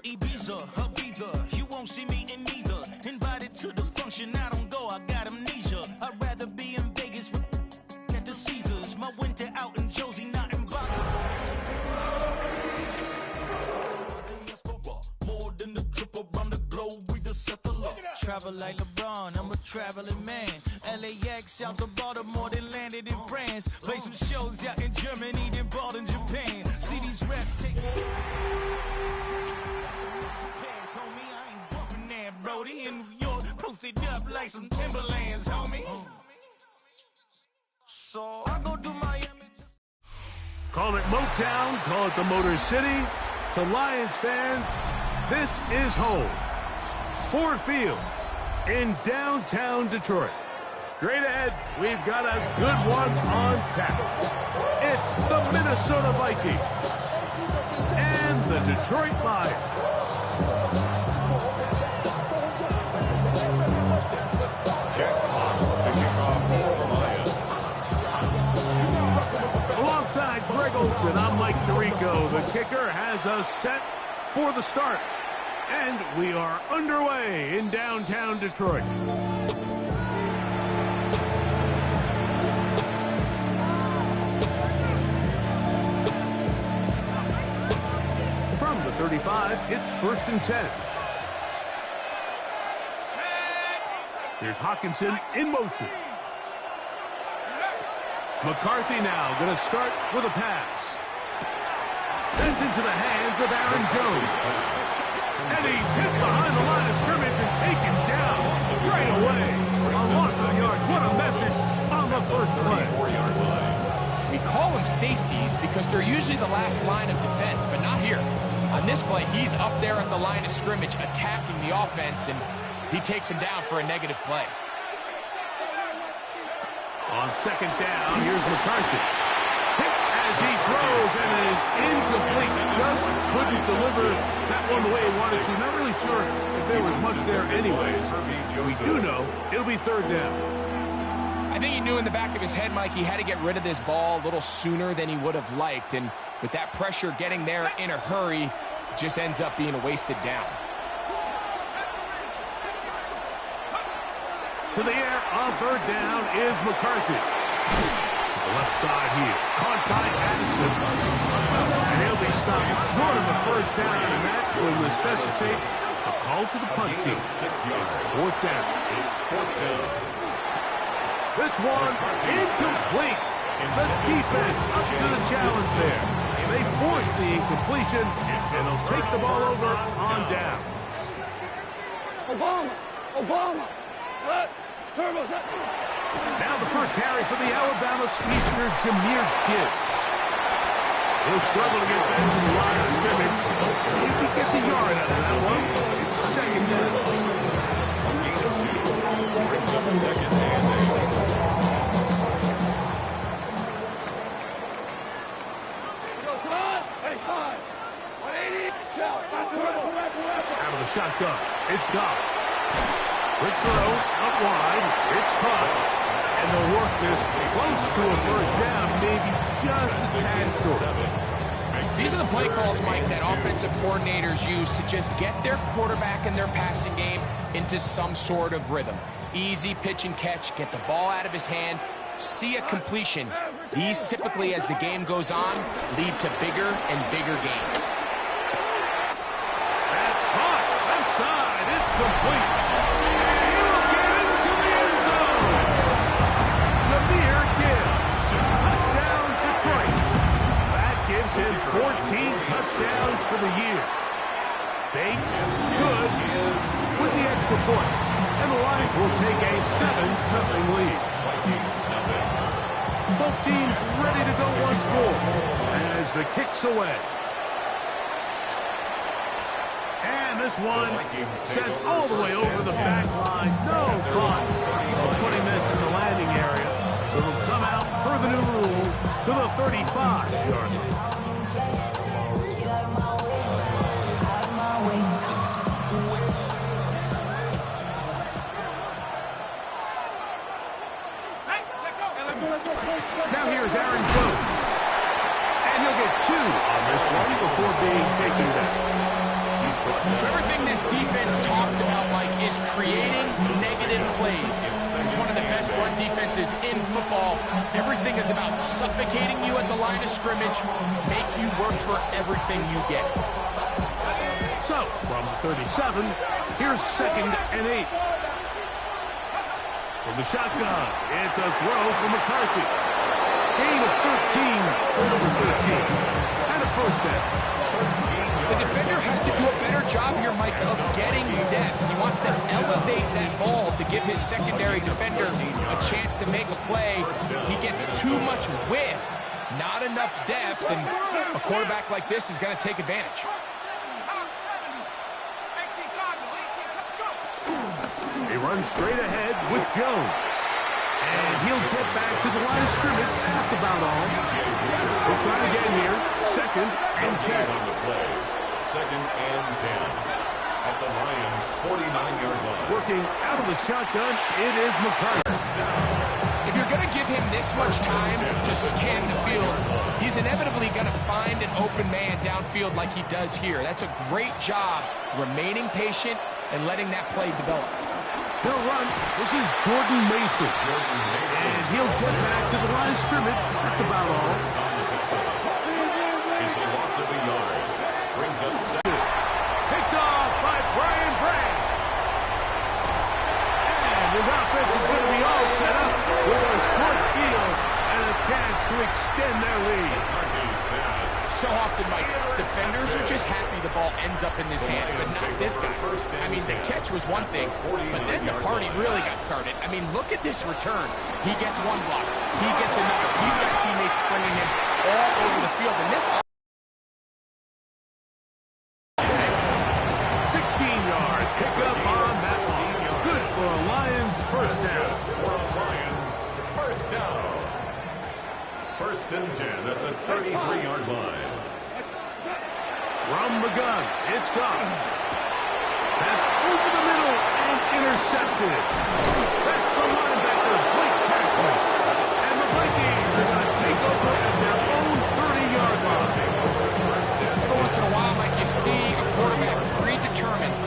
Ibiza, Ibiza, you won't see me in neither. Invited to the function, I don't go, I got amnesia. I'd rather be in Vegas at the Caesars. My winter out in Josie, not in Baca. More than the trip around the globe, we just set the law. Travel like LeBron, I'm a traveling man. LAX out to Baltimore, then landed in France. Play some shows out in Germany, then bought in Japan. See these reps take homie, I ain't bumping that, Brody. In New York, posted up like some Timberlands, homie. So I go to Miami. Call it Motown, call it the Motor City. To Lions fans, this is home. Ford Field in downtown Detroit. Straight ahead, we've got a good one on tap. It's the Minnesota Vikings and the Detroit Lions. Alongside Greg Olson, I'm Mike Tirico. The kicker has us set for the start. And we are underway in downtown Detroit. From the 35, it's 1st and 10. Here's Hawkinson in motion. McCarthy now going to start with a pass. That's into the hands of Aaron Jones. And he's hit behind the line of scrimmage and taken down right away. A loss of yards. What a message on the first play. We call them safeties because they're usually the last line of defense, but not here. On this play, he's up there at the line of scrimmage attacking the offense, and he takes him down for a negative play. On 2nd down, here's McCarthy. Hit as he throws, and it is incomplete. Just couldn't deliver that one the way he wanted to. Not really sure if there was much there anyways. We do know it'll be 3rd down. I think he knew in the back of his head, Mike, he had to get rid of this ball a little sooner than he would have liked. And with that pressure getting there in a hurry, it just ends up being a wasted down. To the air on 3rd down is McCarthy. To the left side here. Caught by Addison. And he'll be stopped short of the 1st down, and that will necessitate a call to the punt team. It's 4th down. This one is complete. The defense up to the challenge there. They force the incompletion, and they'll take the ball over on down. Obama. Now the first carry for the Alabama speedster, Jahmyr Gibbs. He'll struggle to get back to the line of scrimmage. If he gets a yard out of that one, it's 2nd down. Out of the shotgun, it's Goff. Quick throw, up wide, it's caught, and they'll work this close to a 1st down, maybe just a tad short. These are the play calls, Mike, that offensive coordinators use to just get their quarterback and their passing game into some sort of rhythm. Easy pitch and catch, get the ball out of his hand, see a completion. These typically, as the game goes on, lead to bigger and bigger gains. That's caught, left side, it's complete. Him 14 touchdowns for the year. Bates good with the extra point. And the Lions will take a 7-0 lead. Both teams ready to go once more as the kick's away. And this one sent all the way over the back line. No thought of putting this in the landing area. So it'll come out per the new rule to the 35-yard line. Now here's Aaron Jones. And he'll get 2 on this one before being taken down. plays. He's one of the best run defenses in football. Everything is about suffocating you at the line of scrimmage, make you work for everything you get. So, from 37, here's 2nd and 8. From the shotgun, it's a throw from McCarthy. Gain of 13 for number 13. And a first down. The defender has to do a better job here, Mike, of getting depth. He wants to elevate that ball to give his secondary defender a chance to make a play. He gets too much width, not enough depth, and a quarterback like this is going to take advantage. He runs straight ahead with Jones. And he'll get back to the line of scrimmage. That's about all. We'll try to get here. 2nd and 10. 2nd and 10 at the Lions' 49-yard line. Working out of the shotgun, it is McCarthy. If you're going to give him this much time to scan the field, he's inevitably going to find an open man downfield like he does here. That's a great job remaining patient and letting that play develop. He'll run. This is Jordan Mason. And he'll get back to the line of scrimmage. That's about all. It's a loss of a yard. Brings up 2nd. Picked off by Brian Branch. And his offense is going to be all set up with a short field and a chance to extend their lead. So often, Mike, defenders are just happy the ball ends up in his hands, but not this guy. I mean, the catch was one thing, but then the party really got started. I mean, look at this return. He gets one block. He gets another. He's got teammates springing him all over the field, and this 16-yard pickup on that one. Good for a Lions first down. Lions first down. 1st and 10 at the 33-yard line. From the gun, it's gone. That's over the middle and intercepted. That's the linebacker, Blake Packers. And the Vikings are going to take over at their own 30-yard line. Every once in a while, Mike, you see a quarterback predetermined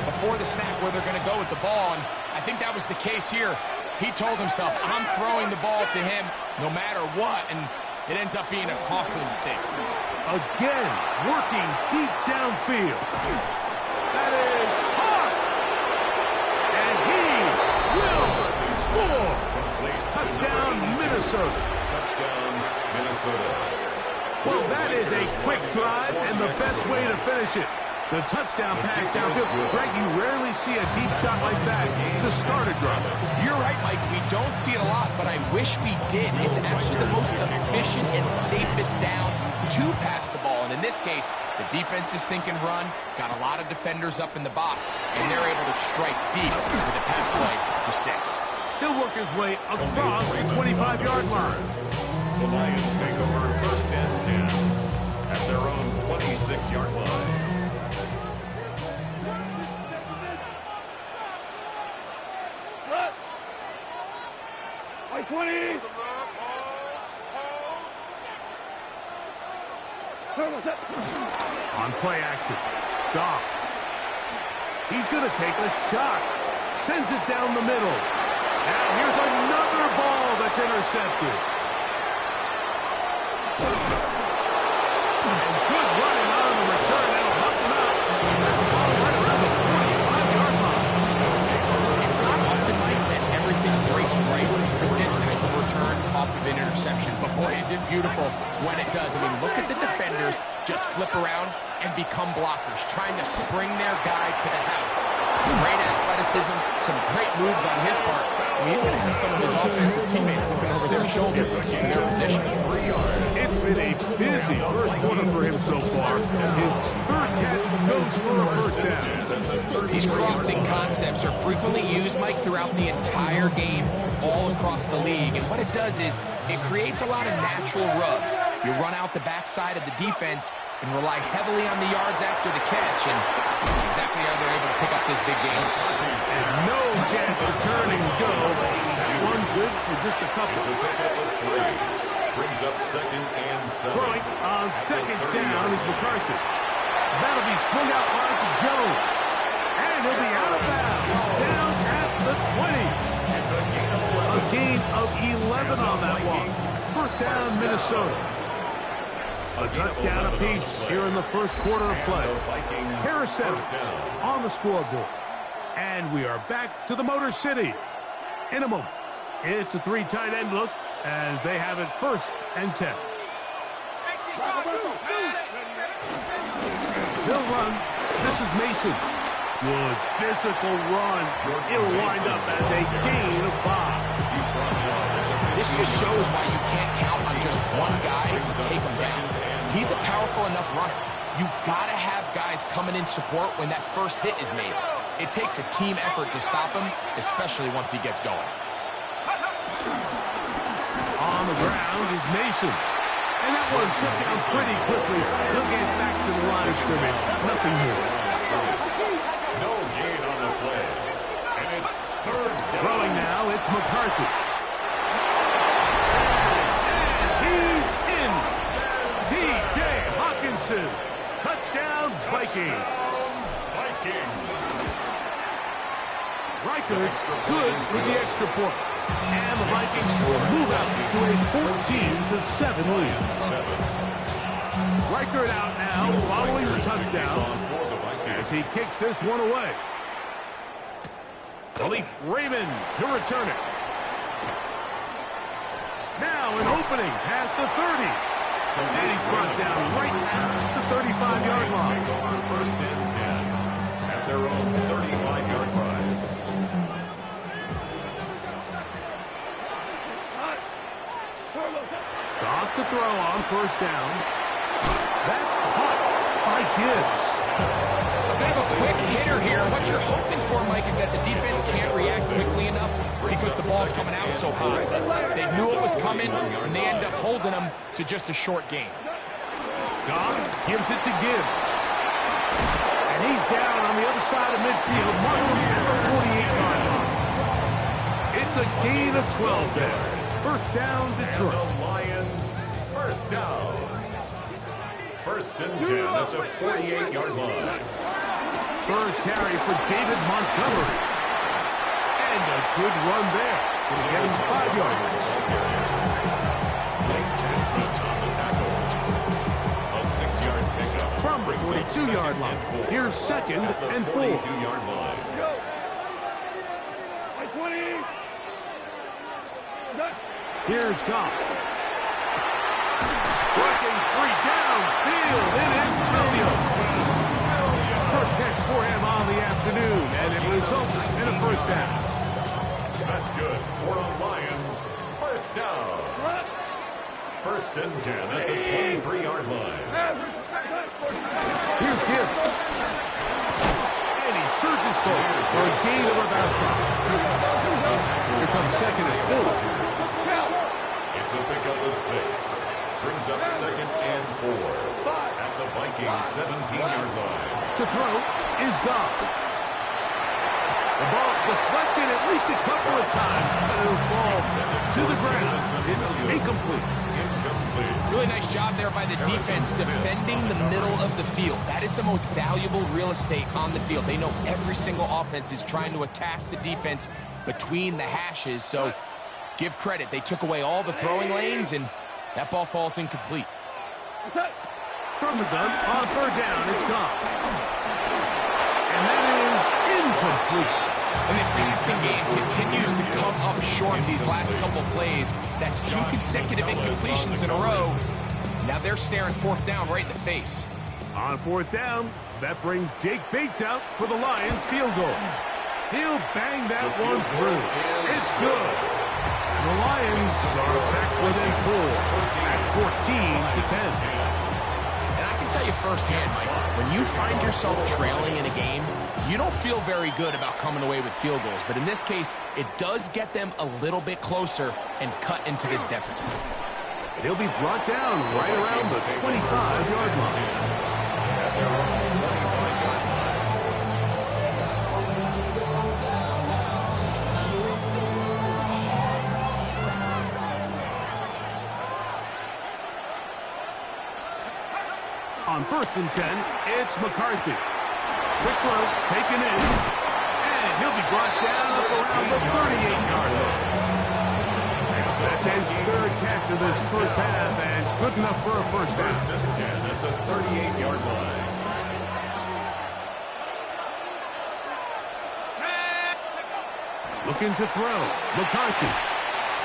before the snap where they're going to go with the ball, and I think that was the case here. He told himself, I'm throwing the ball to him no matter what, and it ends up being a costly mistake. Again, working deep downfield. That is hard. And he will score. Touchdown, Minnesota. Touchdown, Minnesota. Well, that is a quick drive and the best way to finish it. The touchdown pass downfield. Greg, you rarely see a deep shot like that to start a drive. You're right, Mike. We don't see it a lot, but I wish we did. It's actually the most efficient and safest down to pass the ball. And in this case, the defense is thinking run, got a lot of defenders up in the box, and they're able to strike deep with a pass play for 6. He'll work his way across the 25-yard line. The Lions take over 1st and 10 at their own 26-yard line. By 20. On play action, Goff. He's going to take a shot. Sends it down the middle. Now here's another ball that's intercepted. And good running on the return. That'll help him out. That's the ball right around the 45-yard line. It's not often, Mike, that everything breaks right for this type of return off of an interception. But boy, is it beautiful when it does. I mean, look at the defenders just flip around and become blockers, trying to spring their guy to the house. Great athleticism, some great moves on his part. I mean, he's going to have some of his offensive teammates looking over their shoulders in their position. It's been a busy first quarter for him so far. His 3rd catch goes for a first down. These crossing concepts are frequently used, Mike, throughout the entire game, all across the league. And what it does is it creates a lot of natural rubs. You run out the backside of the defense and rely heavily on the yards after the catch, and that's exactly how they're able to pick up this big game. And no chance to turn and go. That one good for just a couple. Brings up 2nd and 7. Throwing on 2nd down is McCarthy. That'll be swung out wide to Jones. And he'll be out of bounds down at the 20. gain of 11 on that one. First down, Minnesota. A touchdown apiece here in the first quarter of play. Harris on the scoreboard. And we are back to the Motor City. In a moment, it's a 3 tight end look as they have it 1st and 10. They'll run. This is Mason. Good physical run. It'll wind up as a gain of 5. This just shows why you can't count on just one guy to take him down. He's a powerful enough runner. You've got to have guys coming in support when that first hit is made. It takes a team effort to stop him, especially once he gets going. On the ground is Mason. And that one shut down pretty quickly. He'll get back to the line of scrimmage. Nothing more. No gain on the play. And it's 3rd down. Throwing now, it's McCarthy. And he's in. T.J. Hawkinson. Touchdown, Vikings. Reichardt's good with the extra point. And the Vikings will move out to a 14-7 lead. Reichard out now following the touchdown as he kicks this one away. Khalif Raymond to return it. Now an opening past the 30. And he's brought down right at the 35-yard line. 1st and 10 at their own 35-yard line. Goff to throw on 1st down. That's caught by Gibbs. A bit of a quick hitter here. What you're hoping for, Mike, is that the defense can't react quickly enough because the ball's coming out so high. They knew it was coming, and they end up holding them to just a short gain. Goff gives it to Gibbs. And he's down on the other side of midfield, marking at the 48-yard line. It's a gain of 12 there. 1st down, Detroit. And the Lions, 1st down. 1st and 10 at the 48-yard line. First carry for David Montgomery. And a good run there. Going to get him 5 yards. Late Testament on the tackle. A 6-yard pickup. From the 42-yard line. Here's 2nd and 4. 42-yard line. Here's Goff. Working free downfield. It is Williams. First catch for him on the afternoon, and it results in a 1st down. That's good for the Lions. 1st down. 1st and 10 at the 23-yard line. Here's Gibbs. And he surges forward for a gain of about 5. Here comes 2nd and 4. It's a pickup of 6. Brings up 2nd and 4 at the Vikings 17-yard line. To throw is Goff. The ball deflected at least a couple of times, but it'll fall to the ground. It's incomplete. Really nice job there by the defense defending the middle of the field. That is the most valuable real estate on the field. They know every single offense is trying to attack the defense between the hashes, so give credit. They took away all the throwing lanes, and that ball falls incomplete. From the gun, on 3rd down, it's gone. And that is incomplete. And this passing game continues to come up short these last couple plays. That's 2 consecutive incompletions in a row. Now they're staring 4th down right in the face. On 4th down, that brings Jake Bates out for the Lions field goal. He'll bang that one through. It's good. The Lions are back within 4 at 14-10. And I can tell you firsthand, Mike, when you find yourself trailing in a game, you don't feel very good about coming away with field goals. But in this case, it does get them a little bit closer and cut into this deficit. And he'll be brought down right around the 25-yard line. On 1st and 10, it's McCarthy. Quick throw, taken in, and he'll be brought down up around the 38-yard line. That's his third catch of this first half, and good enough for a first down. First and 10 at the 38-yard line. Looking to throw. McCarthy.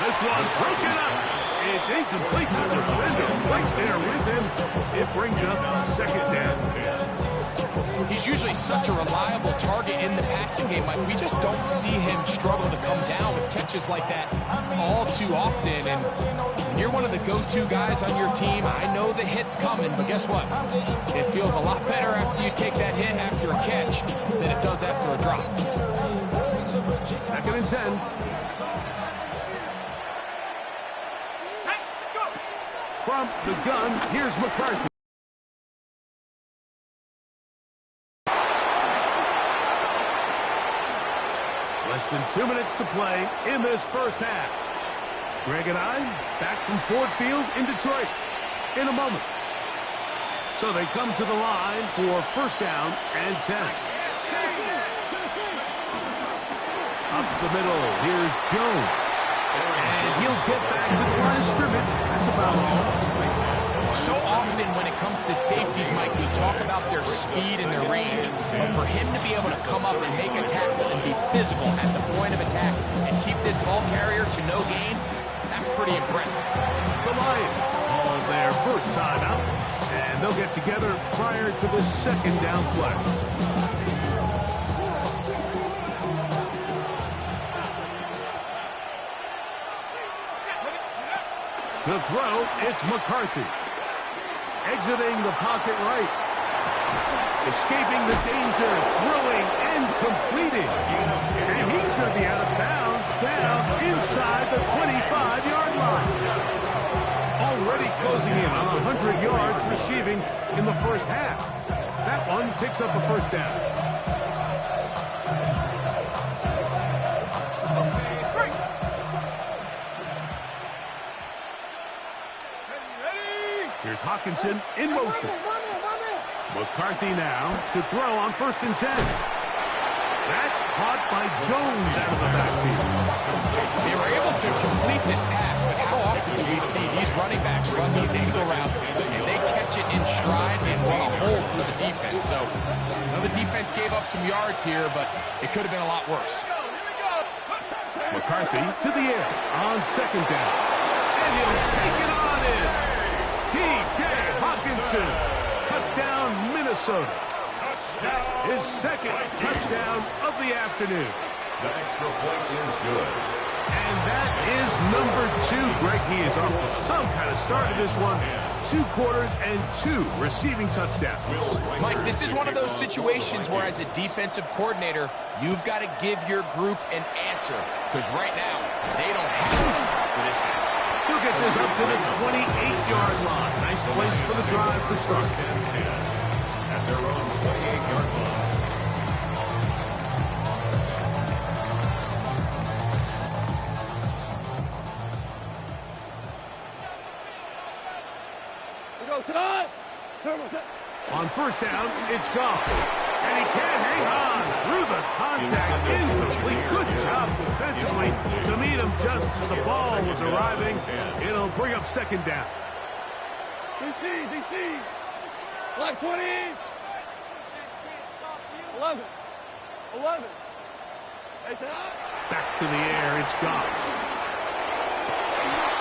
This one broken up. It's incomplete to the defender right there with him. It brings up second down. He's usually such a reliable target in the passing game, but we just don't see him struggle to come down with catches like that all too often. And when you're one of the go-to guys on your team, I know the hit's coming, but guess what? It feels a lot better after you take that hit after a catch than it does after a drop. Second and 10. From the gun, here's McCarthy. Less than 2 minutes to play in this first half. Greg and I back from Ford Field in Detroit in a moment. So they come to the line for first down and 10. Up the middle, here's Jones. And he'll get back to the line of scrimmage. That's about all. So often when it comes to safeties, Mike, we talk about their speed and their range. But for him to be able to come up and make a tackle and be physical at the point of attack and keep this ball carrier to no gain, that's pretty impressive. The Lions call their first time out, and they'll get together prior to the second down play. To throw, it's McCarthy. Exiting the pocket right. Escaping the danger, throwing and completing. And he's going to be out of bounds down inside the 25-yard line. Already closing in on 100 yards receiving in the first half. That one picks up a first down. Here's Hawkinson in motion. McCarthy now to throw on first and 10. That's caught by Jones out of the backfield. They were able to complete this pass, but how often do we see these running backs run these angle routes and they catch it in stride and run a hole through the defense? So, the defense gave up some yards here, but it could have been a lot worse. McCarthy to the air on second down. And he'll take it on in. T.J. Hawkinson. Touchdown, Minnesota. Touchdown. His second touchdown of the afternoon. The extra point is good. And that is number 2. Greg, he is off to some kind of start in this one. 2 quarters and 2 receiving touchdowns. Mike, this is one of those situations where as a defensive coordinator, you've got to give your group an answer. Because right now, they don't have one for this guy. He'll get this up to the 28-yard line. Nice place for the drive to start. At their own 28-yard line. On first down, it's gone. And he can't hang on through the contact. Incomplete. Good job defensively to meet him just as the ball was arriving. It'll bring up second down. DC. Black 20. 11. Back to the air. It's gone.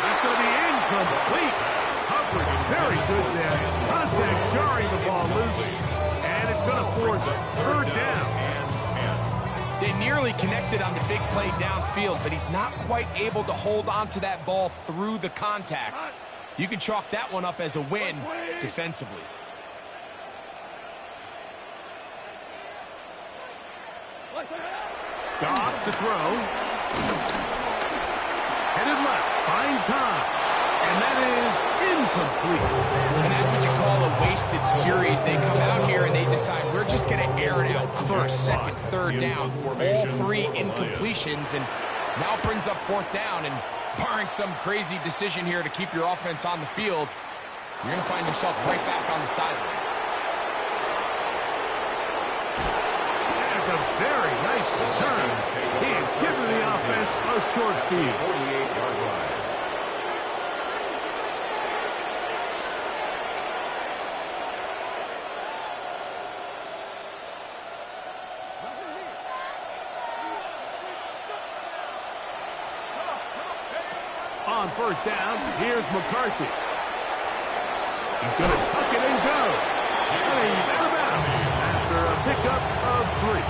That's going to be incomplete. Coverage very good there. Contact jarring the ball loose. And it's going to force third down. They nearly connected on the big play downfield, but he's not quite able to hold on to that ball through the contact. You can chalk that one up as a win defensively. Goff to throw. Headed left, buying time. And that is incomplete. And that's what you call a wasted series. They come out here and they decide we're just going to air it out first, second, third down. All 3 incompletions, and now it brings up fourth down. And barring some crazy decision here to keep your offense on the field, you're going to find yourself right back on the sideline. That's a very nice return. He has given the offense a short field. 48-yard line. On first down, here's McCarthy. He's going to tuck it and go. And he's out of bounds after a pickup of 3.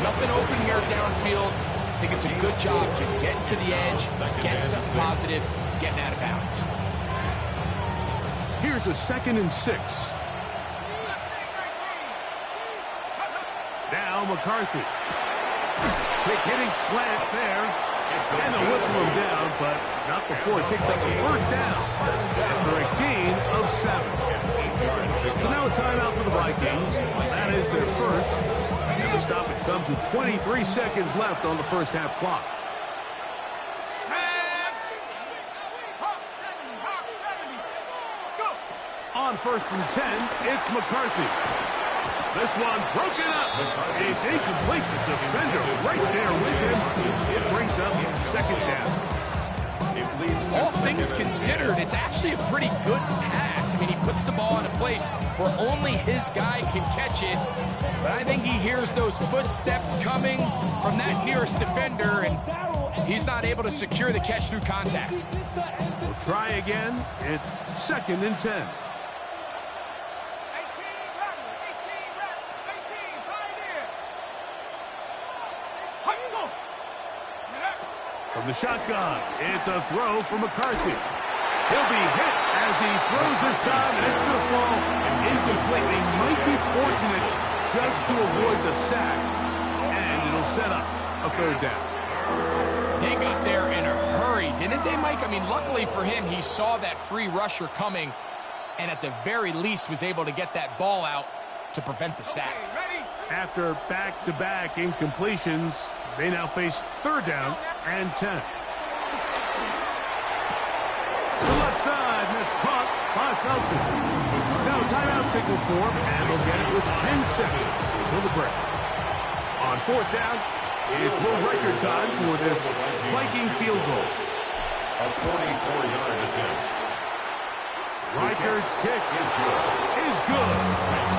Nothing open here downfield. I think it's a good job just getting to the edge, getting something positive, getting out of bounds. Here's a 2nd and 6. Now McCarthy. Quick hitting slant there. And they'll whistle him down, but not before he picks up a first down after a gain of 7. So now a timeout for the Vikings. That is their first. And the stoppage comes with 23 seconds left on the first half clock. On 1st and 10, it's McCarthy. This one broken up. It's incomplete. The defender right there with him. It brings up 2nd down. All things considered, it's actually a pretty good pass. I mean, he puts the ball in a place where only his guy can catch it. But I think he hears those footsteps coming from that nearest defender, and he's not able to secure the catch through contact. We'll try again. It's 2nd and 10. From the shotgun, it's a throw for McCarthy. He'll be hit as he throws this time, and it's going to fall incomplete. They might be fortunate just to avoid the sack, and it'll set up a 3rd down. They got there in a hurry, didn't they, Mike? I mean, luckily for him, he saw that free rusher coming, and at the very least was able to get that ball out to prevent the sack. After back-to-back incompletions, they now face 3rd down and 10. To the left side, and it's caught by Felton. Now timeout signal for him, and they'll get it with 10 seconds until the break. On 4th down, it's world record time for this Viking field goal. A 44-yard attempt. Reichardt's kick is good.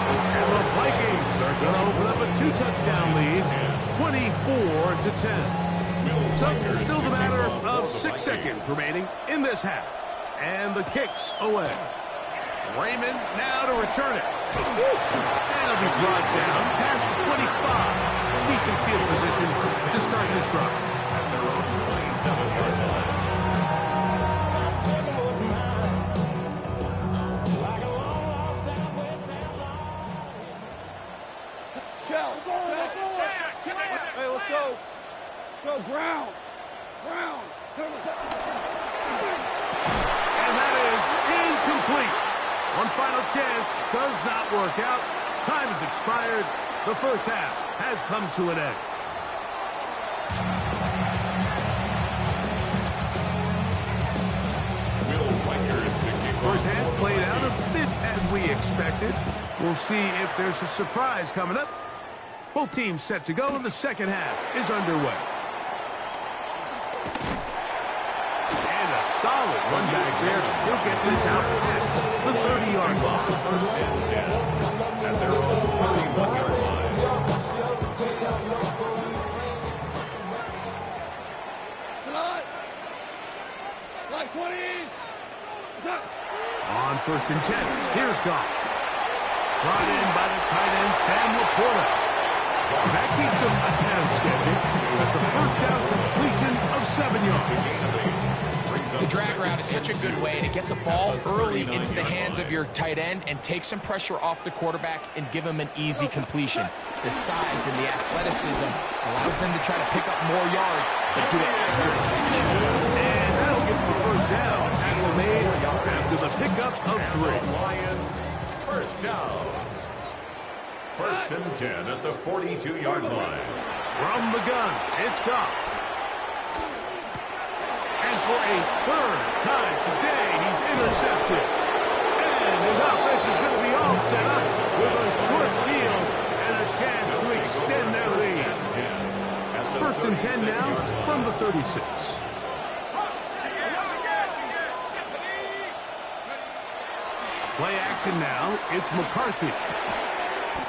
And the Vikings are going to open up a 2-touchdown lead, 24-10. So still the matter of 6 seconds remaining in this half. And the kick's away. Raymond now to return it. And it'll be brought down past the 25. Decent field position to start this drive. At their own 27-yard line. Hey, let's go. Go, ground. And that is incomplete. One final chance does not work out. Time has expired. The first half has come to an end. First half played out a bit as we expected. We'll see if there's a surprise coming up. Both teams set to go, and the second half is underway. And a solid run back there. He'll get this out past the 30-yard line. First and 10 at their own 31-yard line. Like 20. On 1st and 10, here's Goff. Brought in by the tight end, Sam Laporta. That keeps him ahead of schedule. That's the first down completion of 7 yards. The drag route is such a good way to get the ball early into the hands of your tight end and take some pressure off the quarterback and give him an easy completion. The size and the athleticism allows them to try to pick up more yards, but do it after the catch. And that'll give us a first down. Tackle made after the pickup of 3. Lions, first down. 1st and 10 at the 42-yard line. From the gun, it's Goff. And for a 3rd time today, he's intercepted. And his offense is going to be all set up with a short field and a chance to extend their lead. 1st and 10 now from the 36. Play action now. It's McCarthy.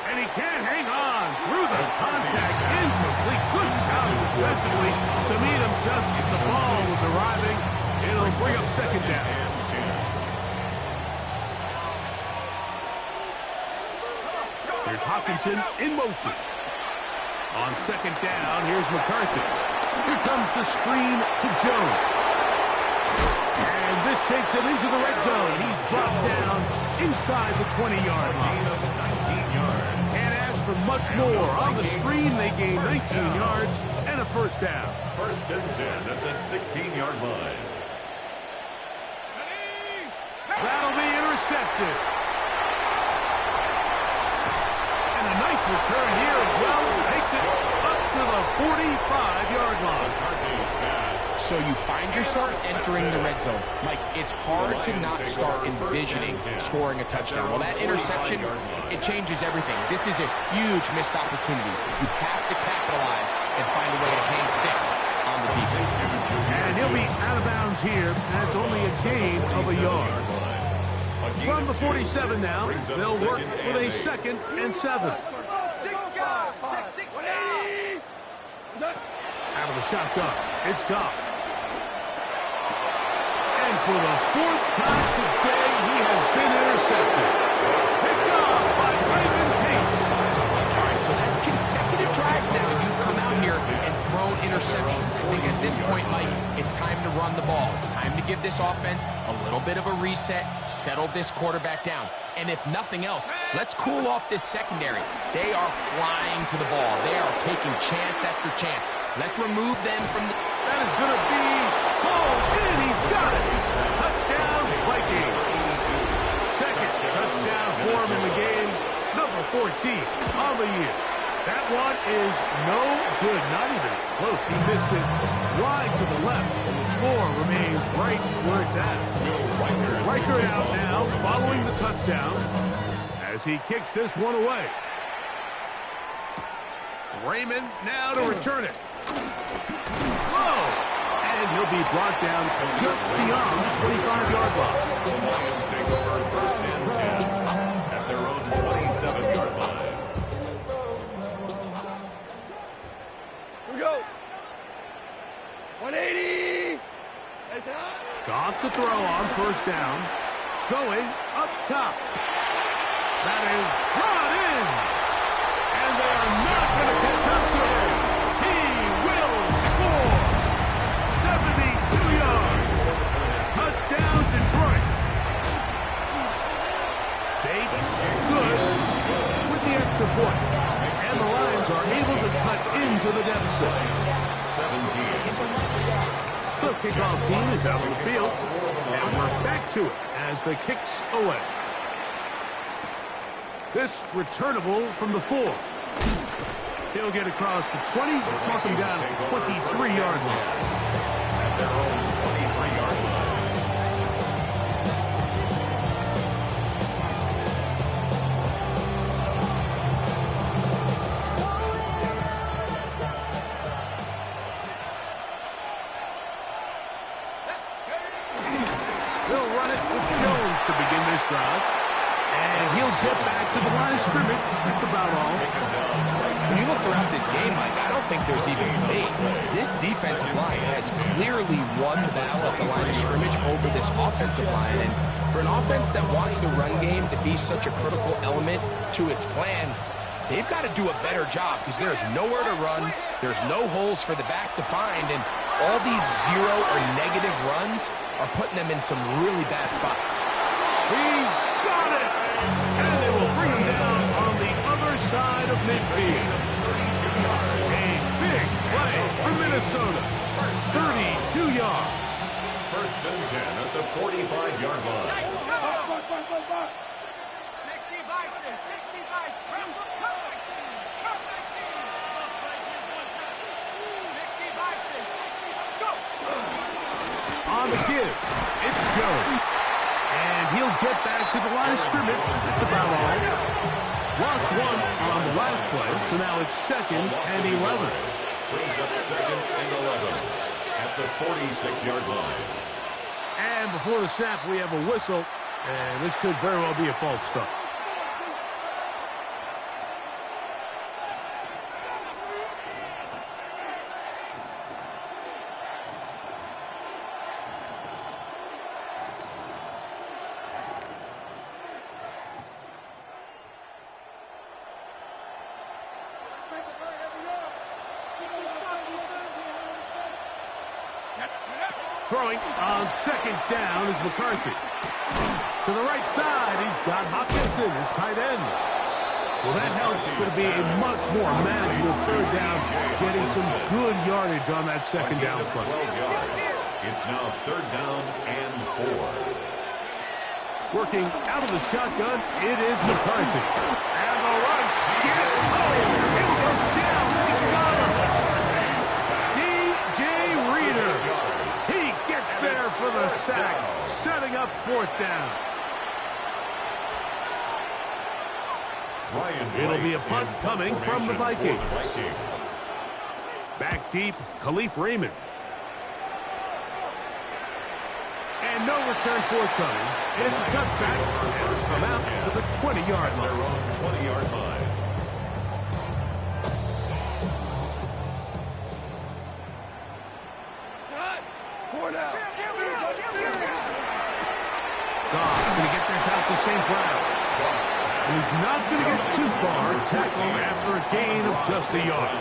And he can't hang on through the contact. Incomplete. Good job defensively to meet him just as the ball was arriving. It'll bring up second down. Here's Hawkinson in motion. On second down, here's McCarthy. Here comes the screen to Jones. And this takes him into the red zone. He's brought down inside the 20-yard line. Can't ask for much more. On the screen, they gain 19 yards and a first down. First and 10 at the 16-yard line. That'll be intercepted. And a nice return here as well. Takes it up to the 45-yard line. So you find yourself entering the red zone. Mike, it's hard to not start envisioning scoring a touchdown. Well, that interception, it changes everything. This is a huge missed opportunity. You have to capitalize and find a way to hang six on the defense. And he'll be out of bounds here, and it's only a gain of a yard. From the 47 now, they'll work with a 2nd and 7. Out of the shotgun, it's Goff. And for the 4th time today, he has been intercepted. Picked off by Raymond Pace. All right, so that's consecutive drives now. You've come out here and thrown interceptions. I think at this point, Mike, it's time to run the ball. It's time to give this offense a little bit of a reset, settle this quarterback down. And if nothing else, let's cool off this secondary. They are flying to the ball. They are taking chance after chance. Let's remove them from the... That is going to be called in. He's got it. Touchdown, Vikings. Second touchdown for him in the game. Number 14 on the year. That one is no good. Not even close. He missed it wide to the left, and the score remains right where it's at. Riker out now, following the touchdown, as he kicks this one away. Raymond now to return it. Whoa! And he'll be brought down just beyond the 25-yard line. The Lions take over first and 10 at their own 27-yard line. Here we go. 180. Goff to throw on first down. Going up top. That is brought in. And they are not going to catch up to him. He will score. 72 yards. Touchdown, Detroit. Bates, good with the extra point. And the Lions are able to cut into the deficit. 17. The kickoff team is out on the field, and we're back to it as the kicks away. This returnable from the 4. He'll get across the 20, walk him down to the 23-yard line. At their own 23-yard line. They'll run it with Jones to begin this drive. And he'll get back to the line of scrimmage. That's about all. When you look throughout this game, Mike, I don't think there's even debate. This defensive line has clearly won the battle at the line of scrimmage over this offensive line. And for an offense that wants the run game to be such a critical element to its plan, they've got to do a better job because there's nowhere to run. There's no holes for the back to find. And all these zero or negative runs are putting them in some really bad spots. He's got it! And they will bring him down on the other side of midfield. A big play for Minnesota. 32 yards. First and 10 at the 45-yard line. 60 Vices, 60 Vices, triple cut 60 Vices, 60, go! On the give, it's Jones. And he'll get back to the line of scrimmage. That's about all. Lost one on the last play, so now it's 2nd and 11. Brings up 2nd and 11 at the 46-yard line. And before the snap, we have a whistle, and this could very well be a false start. Throwing on second down is McCarthy. To the right side, he's got Hopkinson, his tight end. Well, that helps. It's going to be a much more manageable third down, getting some good yardage on that second down play. It's now third down and 4. Working out of the shotgun, it is McCarthy. And the rush gets home. He'll go down. They got him. D.J. Reader. He gets there for the sack, setting up fourth down. It'll be a punt coming from the Vikings. Back deep, Khalif Raymond. And no return forthcoming. It's a touchback. And it's come out to the 20-yard line. Their own 20-yard line. Goff going to get this out to St. Brown. And he's not going to get too far. Tackle after a gain of just a yard.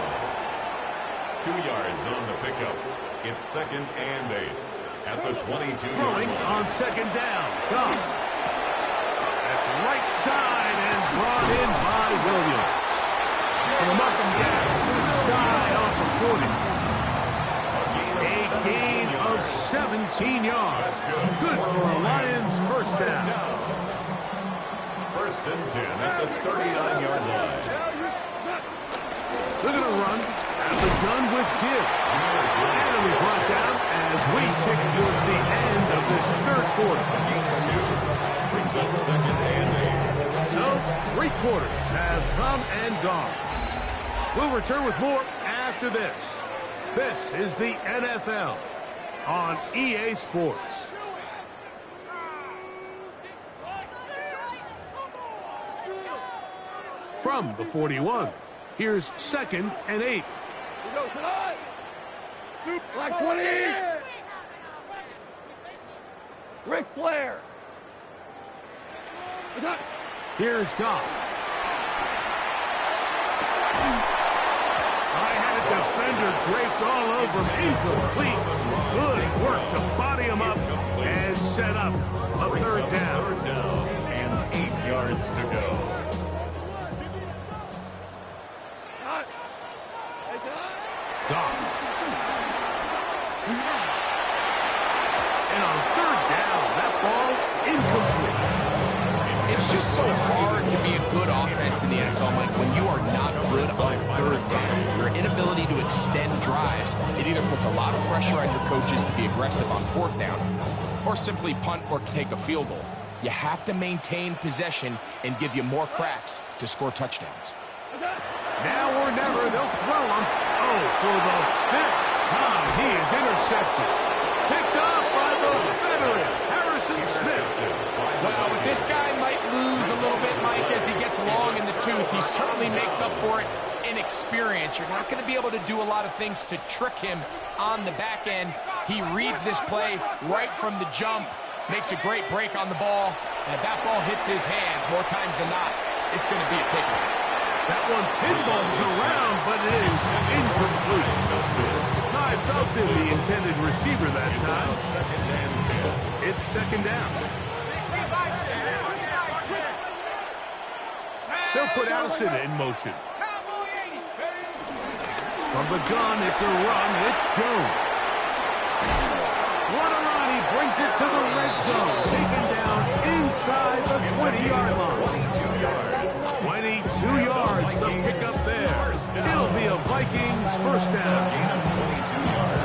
2 yards on the pickup. It's second and 8 at the 22-yard Throwing line. on second down. Goff. That's right side and brought in by Williams. And the Muckham down just shy off the 40. A gain of 17 yards. Good for a Lions first down. First and 10 at the 39-yard line. They're going to run at the gun with Gibbs. And it'll be brought down as we tick towards the end of this third quarter. Brings up second and 8. So, 3 quarters have come and gone. We'll return with more after this. This is the NFL on EA Sports. From the 41, here's second and 8. Black 20! Ric Flair! Here's Goff. I had a defender draped all over him. Incomplete. Good work to body him up and set up a third down. Third down and 8 yards to go. Goff. And on third down, that ball incomplete. It's just so hard to be a good offense in the NFL, Mike, when you are not good on third down. Your inability to extend drives, it either puts a lot of pressure on your coaches to be aggressive on fourth down or simply punt or take a field goal. You have to maintain possession and give you more cracks to score touchdowns. Now or never, they'll throw him. Oh, for the 5th time, he is intercepted. Picked off by the veteran, Harrison Smith. Well, but this guy might lose a little bit, Mike, as he gets long in the tooth. He certainly makes up for it in experience. You're not going to be able to do a lot of things to trick him on the back end. He reads this play right from the jump, makes a great break on the ball, and if that ball hits his hands more times than not, it's going to be a takeaway. That one pinballs around, but it is incomplete. Ty Felton, the intended receiver that time. Second and 10. It's second down. They'll put Allison in motion. From the gun, it's a run. It's Jones. What a run. He brings it to the red zone. Taken down inside the 20-yard line. 22 yards, the pickup there. It'll be a Vikings first down.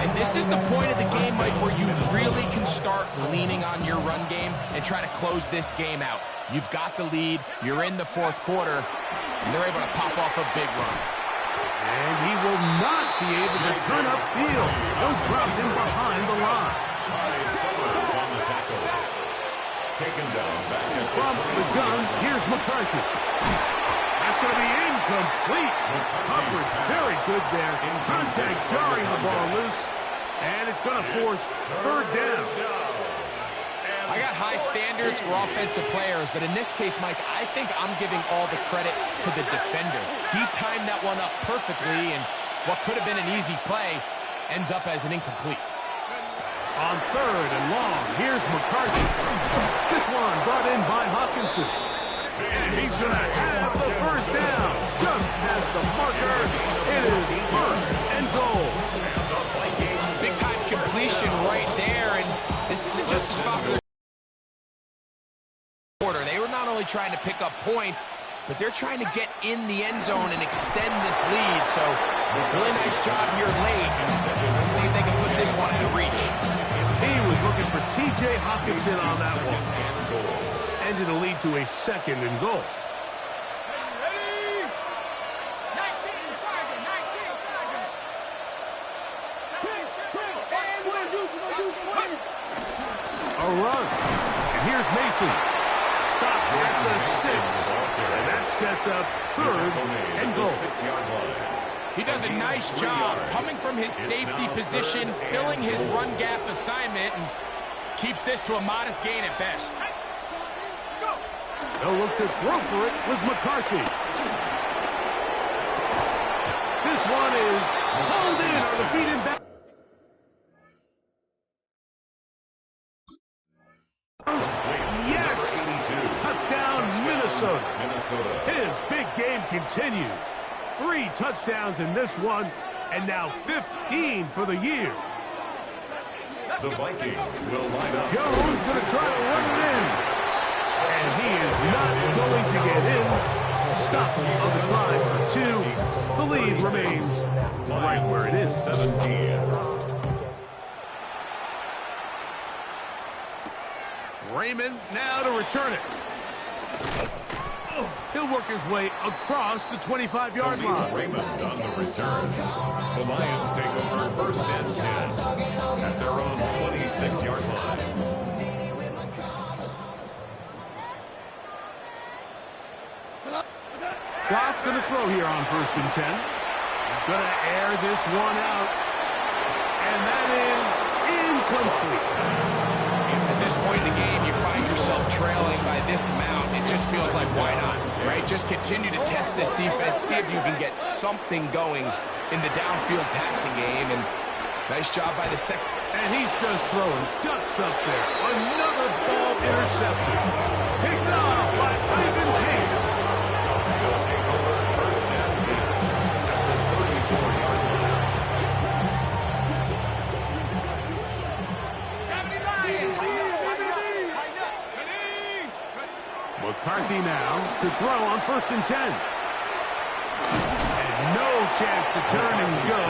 And this is the point of the game, Mike, where you really can start leaning on your run game and try to close this game out. You've got the lead, you're in the fourth quarter, and they're able to pop off a big run. And he will not be able to turn upfield. They'll drop him behind the line. Ty Summers on the tackle. Taken down back at From the gun, here's McCarthy. That's going to be incomplete. Coverage very good there. Contact jarring the ball loose. And it's going to force third down. I got high standards for offensive players, but in this case, Mike, I think I'm giving all the credit to the defender. He timed that one up perfectly, and what could have been an easy play ends up as an incomplete. On 3rd and long, here's McCarthy. This one brought in by Hawkinson. And he's going to have the first down. Just past the marker. It is 1st and goal. Big-time completion right there, and this isn't just a spot for their quarter. They were not only trying to pick up points, but they're trying to get in the end zone and extend this lead. So, really nice job here late. Let's see if they can put this one out of reach. He was looking for T.J. Hawkinson on that one. And it'll lead to a 2nd and goal. Ready? 19 target, 19 target. A run. And here's Mason. Stop at the 6. And that sets up 3rd and goal. 6-yard line. He does a nice job coming from his safety position, filling his run gap assignment, and keeps this to a modest gain at best. They'll look to throw for it with McCarthy. This one is hauled in on the feet and back. Yes! Touchdown, Minnesota. His big game continues. 3 touchdowns in this one, and now 15 for the year. The Vikings will line up. Jones going to try to run it in. And he is not going to get in. Stop on the drive for 2. The lead remains right where it is. 17. Raymond now to return it. He'll work his way across the 25-yard line. Raymond on the return. The Lions take over 1st and 10 at their own 26-yard line. Goff going to throw here on 1st and 10. He's going to air this one out. And that is incomplete. At this point in the game, you find yourself trailing by this amount. It just feels like, why not, right? Just continue to test this defense, see if you can get something going in the downfield passing game. And nice job by the second. And he's just throwing ducks up there. Another ball intercepted. Picked off by Ivan Pace. They'll take over 1st and 10 at the 34-yard line. 79. McCarthy now to throw on 1st and 10. And no chance to turn and go.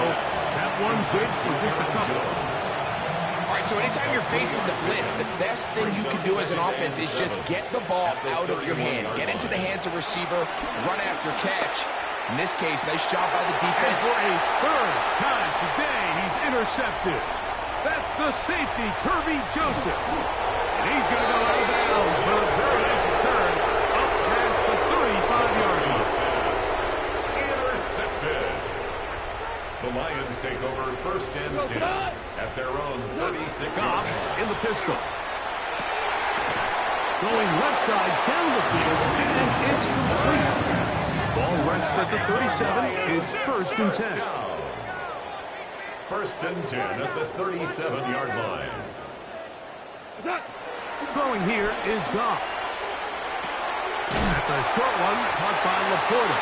That one good for just a couple. All right, so anytime you're facing the blitz, the best thing you can do as an offense is just get the ball out of your hand. Get into the hands of receiver, run after catch. In this case, nice job by the And defense. for a 3rd time today, he's intercepted. That's the safety, Kirby Joseph. And he's going to go out of bounds for a very nice return up past the 35-yard line. Intercepted. The Lions take over 1st and 10 at their own 36-yard Goff line. in the pistol. Going left side down the field, and it's complete. Ball rests at the 37. It's 1st and 10. 1st and 10 at the 37-yard line. Throwing here is Goff. That's a short one caught by Laporta.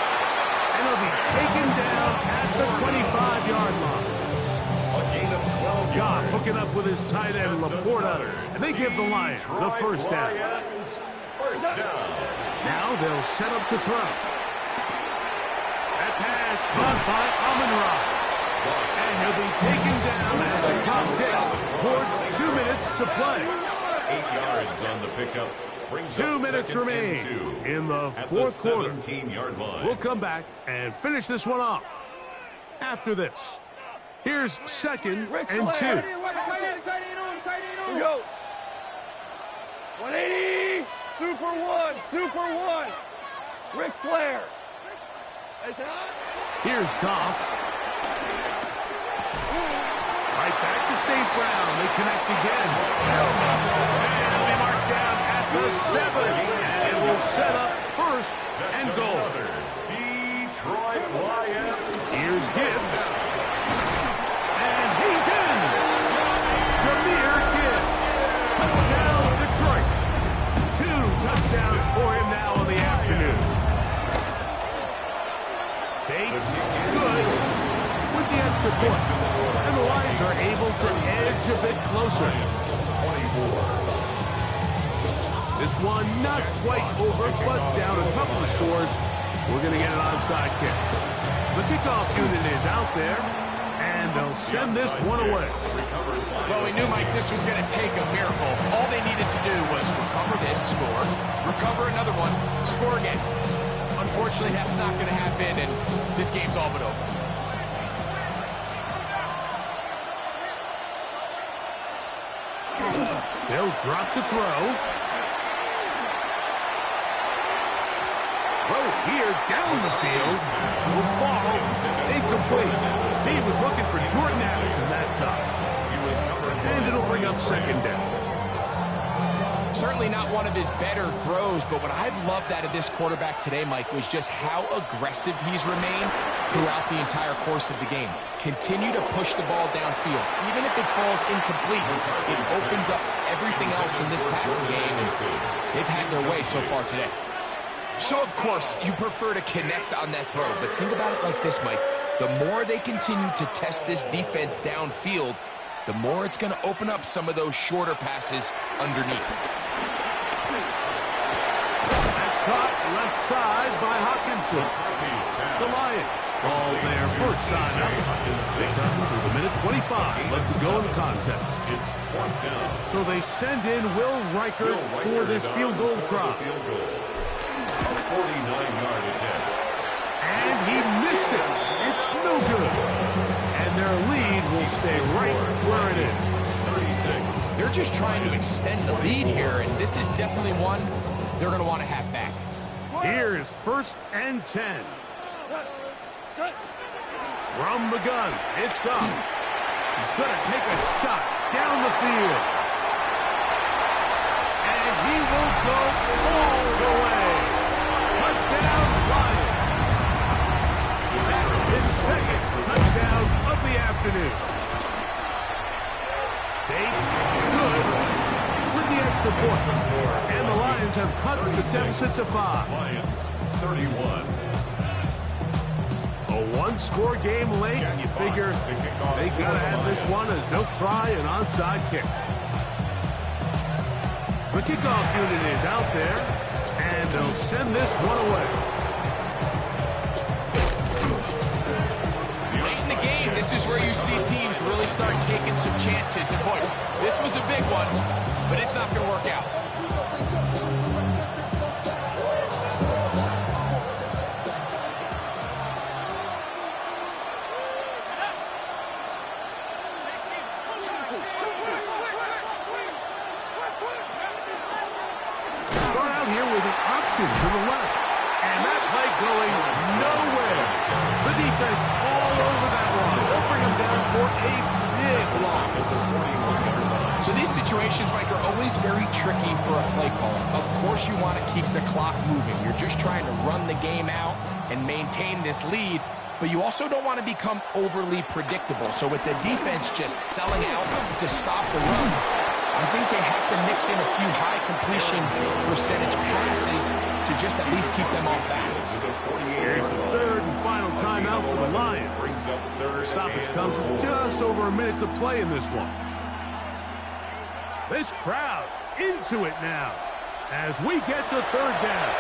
And he'll be taken down at the 25-yard line. A gain of 12 Goff yards. hooking up with his tight end Laporta, and they give the Lions a 1st down. First down. Now they'll set up to throw. That pass caught by Amon-Ra. And he'll be taken down as the clock ticks towards 2 minutes to play. 8 yards on the pickup. Brings 2 up minutes 2nd and remain 2 in the at 4th quarter. 17-yard line. We'll come back and finish this one off after this. Here's 2nd and 2. Here we go. 180. Super one. Ric Flair. Here's Goff. Right back to St. Brown. They connect again. And they mark down at the 7. And it will set up 1st and goal. Detroit Lions. Here's Gibbs. And he's in. Jameer good with the extra point. And the Lions are able to edge a bit closer. 24. This one not quite over, but down a couple of scores. We're going to get an onside kick. The kickoff unit is out there, and they'll send this one away. Well, we knew, Mike, this was going to take a miracle. All they needed to do was recover this, score, recover another one, score again. Unfortunately, that's not going to happen, and this game's all but over. They'll drop to throw. Throw here down the field. Will fall. Incomplete. He was looking for Jordan Addison that time. And it'll bring up second down. Certainly not one of his better throws, but what I've loved out of this quarterback today, Mike, was just how aggressive he's remained throughout the entire course of the game. Continue to push the ball downfield. Even if it falls incomplete, it opens up everything else in this passing game, and they've had their way so far today. So, of course, you prefer to connect on that throw, but think about it like this, Mike. The more they continue to test this defense downfield, the more it's going to open up some of those shorter passes underneath. That's caught left side by Hawkinson. The Lions call their first time out. They come to the minute 25 left to go in the contest. It's fourth down. So they send in Will Riker for this field goal try. 49-yard attempt. And he missed it. It's no good. And their lead will stay right where it is. 36. They're just trying to extend the lead here, and this is definitely one they're going to want to have back. Here's first and 10. From the gun, it's Goff. He's going to take a shot down the field. And he will go all the way. Touchdown, Lions. His second touchdown of the afternoon. Bates, good with the extra point. And the Lions have cut the deficit to 5. Lions, 31. A one-score game late, and you figure they got to have this one as they'll try an onside kick. The kickoff unit is out there, and they'll send this one away. Late in the game, this is where you see teams really start taking some chances. And boy, this was a big one, but it's not going to work out. Start out here with an option to the left, and that play going nowhere. The defense all over that one. They'll bring them down for a big loss. So these situations, Mike, are always very tricky for a play caller. Of course you want to keep the clock moving. You're just trying to run the game out and maintain this lead, but you also don't want to become overly predictable. So with the defense just selling out to stop the run, I think they have to mix in a few high completion percentage passes to just at least keep them off balance. Here's the third and final timeout for the Lions. Stoppage comes with just over a minute to play in this one. This crowd into it now as we get to third down.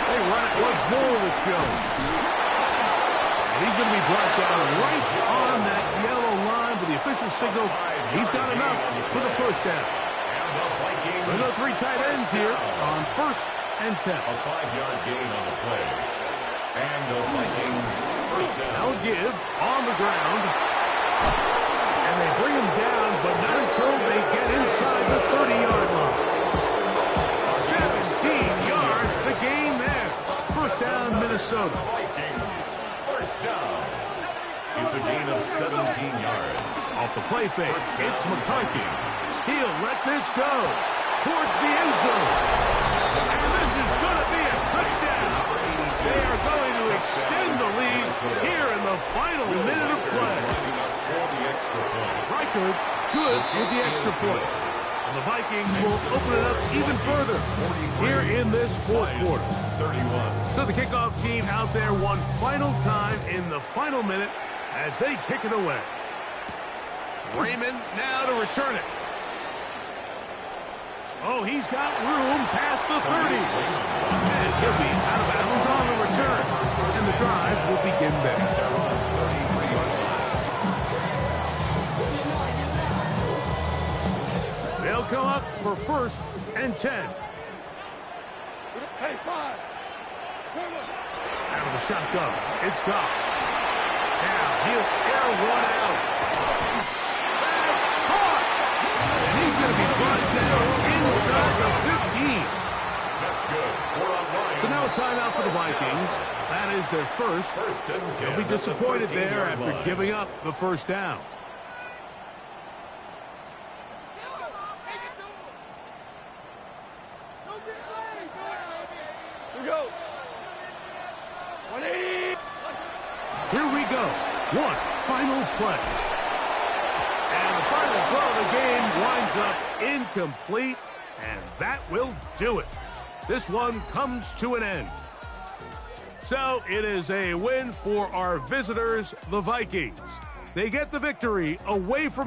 They run it once more with Jones. And he's going to be brought down right on that yellow line with the official signal. He's got enough for the first down. Another 3 tight ends here on first and 10. A 5-yard gain on the play. And the Vikings first down. They'll give on the ground. And they bring him down, but not until they get inside the 30-yard line. 17 yards, the gain there. First down, Minnesota. Vikings first down. It's a gain of 17 yards. Off the play fake, it's McCarthy. He'll let this go towards the end zone. And this is going to be a touchdown. They are going to extend the lead here in the final minute of play. for the extra point. Reichert, good with the extra point. And the Vikings will open it up even further here in this fourth quarter. 31. So the kickoff team out there one final time in the final minute as they kick it away. Raymond now to return it. Oh, he's got room past the 30. And he'll be out of bounds on the return. And the drive will begin there. They'll come up for 1st and 10. Hey, 5. Out of the shotgun. It's Goff. Now he'll air one out. That's caught. And he's going to be brought down inside the 15. That's good. We're on line. So now a timeout for the Vikings. That is their first. First and 10. They'll be disappointed there after giving up the first down. Go. 180. Here we go. One final play. And the final throw of the game winds up incomplete, and that will do it. This one comes to an end. So it is a win for our visitors, the Vikings. They get the victory away from